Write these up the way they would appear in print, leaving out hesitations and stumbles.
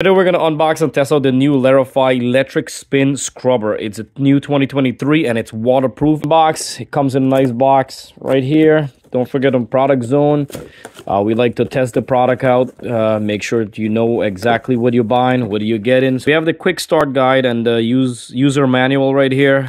Today we're gonna unbox and test out the new LyriFine electric spin scrubber. It's a new 2023 and it's waterproof. Box. It comes in a nice box right here. Don't forget on product zone. We like to test the product out. Make sure you know exactly what you're buying, what you're getting. So we have the quick start guide and the user manual right here.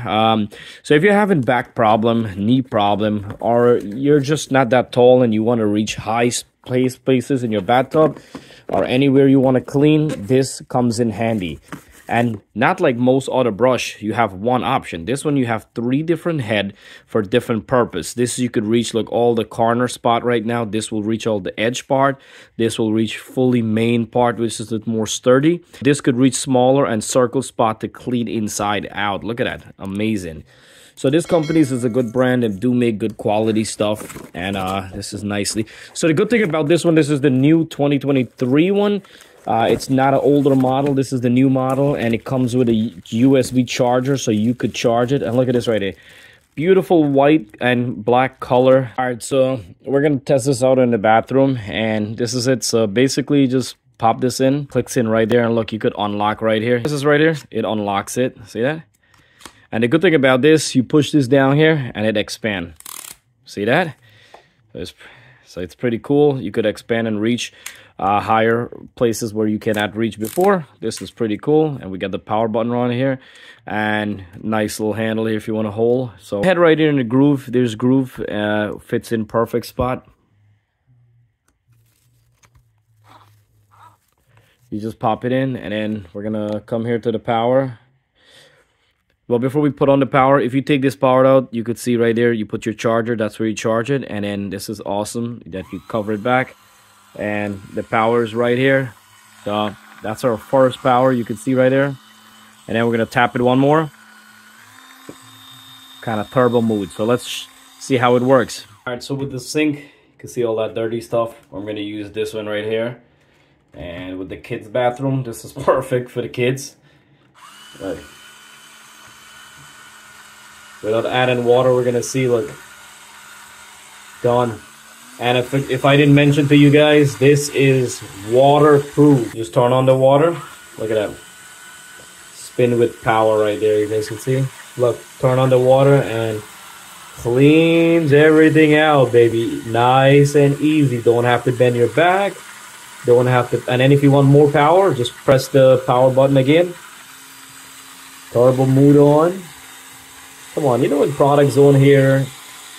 So if you're having back problem, knee problem, or you're just not that tall and you want to reach high places in your bathtub or anywhere you want to clean, this comes in handy. And not like most other brush, you have one option. This one you have 3 different head for different purpose. This you could reach like all the corner spot right now. This will reach all the edge part. This will reach fully main part, which is a bit more sturdy. This could reach smaller and circle spot to clean inside out. Look at that, amazing. So this company is a good brand and do make good quality stuff. And this is nicely. So the good thing about this one, this is the new 2023 one. It's not an older model. This is the new model. And it comes with a USB charger so you could charge it. And look at this right here. Beautiful white and black color. All right, so we're going to test this out in the bathroom. And this is it. So basically just pop this in. Clicks in right there. And look, you could unlock right here. This is right here. It unlocks it. See that? And the good thing about this, you push this down here and it expands. See that? So it's pretty cool. You could expand and reach higher places where you cannot reach before. This is pretty cool. And we got the power button on here. And nice little handle here if you want to hold. So head right here in the groove. There's groove. Fits in perfect spot. You just pop it in. And then we're going to come here to the power. Well, before we put on the power, if you take this power out, you could see right there, you put your charger, that's where you charge it. And then this is awesome that you cover it back. And the power is right here. So that's our first power, you can see right there. And then we're going to tap it one more. Kind of turbo mode. So let's see how it works. All right, so with the sink, you can see all that dirty stuff. I'm going to use this one right here. And with the kids' bathroom, this is perfect for the kids. Right. Without adding water, we're gonna see, look, done. And if I didn't mention to you guys, this is waterproof. Just turn on the water. Look at that. Spin with power right there. You guys can see. Look, turn on the water and cleans everything out, baby. Nice and easy. Don't have to bend your back. Don't have to. And then if you want more power, just press the power button again. Turbo mode on. Come on, you know, in product zone here,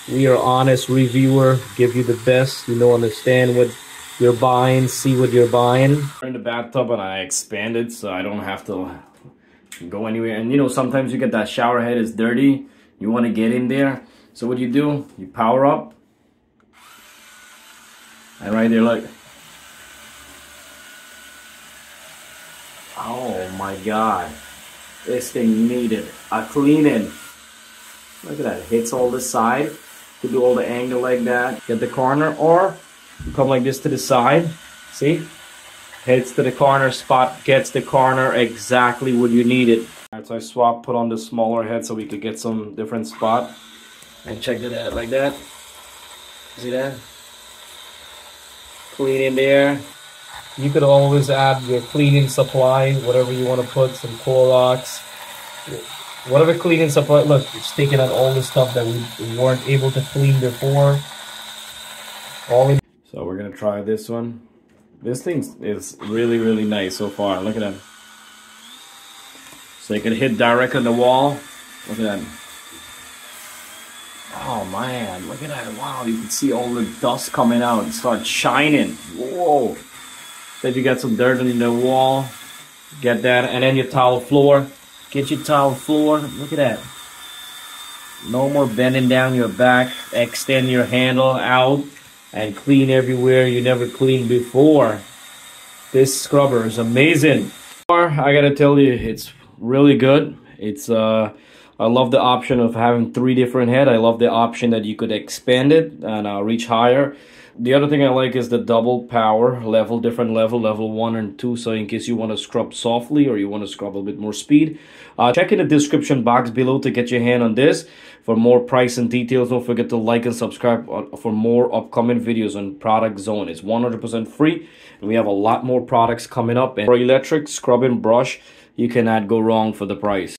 we are honest reviewer, give you the best, you know, understand what you're buying, see what you're buying. I'm in the bathtub and I expanded so I don't have to go anywhere. And you know, sometimes you get that shower head is dirty, you want to get in there. So what you do, you power up. And right there, look. Oh my God. This thing needed a cleaning. Look at that, it hits all the side. You can do all the angle like that. Get the corner, or you come like this to the side. See? Hits to the corner spot, gets the corner exactly what you need it. Alright, so I put on the smaller head so we could get some different spot. And check it out like that. See that? Clean in there. You could always add your cleaning supply, whatever you want to put, some Clorox. Whatever cleaning supply, look, it's taking out all the stuff that we weren't able to clean before. So we're gonna try this one. This thing is really, really nice so far. Look at that. So you can hit direct on the wall. Look at that. Oh man, look at that. Wow, you can see all the dust coming out. It starts shining. Whoa. So if you got some dirt on the wall, get that. And then your towel floor. Get your towel floor. Look at that. No more bending down your back. Extend your handle out and clean everywhere you never cleaned before. This scrubber is amazing. I gotta tell you, it's really good. It's I love the option of having 3 different heads. I love the option that you could expand it and reach higher. The other thing I like is the double power level, different level 1 and 2. So in case you want to scrub softly or you want to scrub a bit more speed, check in the description box below to get your hand on this. For more price and details, don't forget to like and subscribe for more upcoming videos on Product Zone. It's 100% free, and we have a lot more products coming up. And for electric scrubbing brush, you cannot go wrong for the price.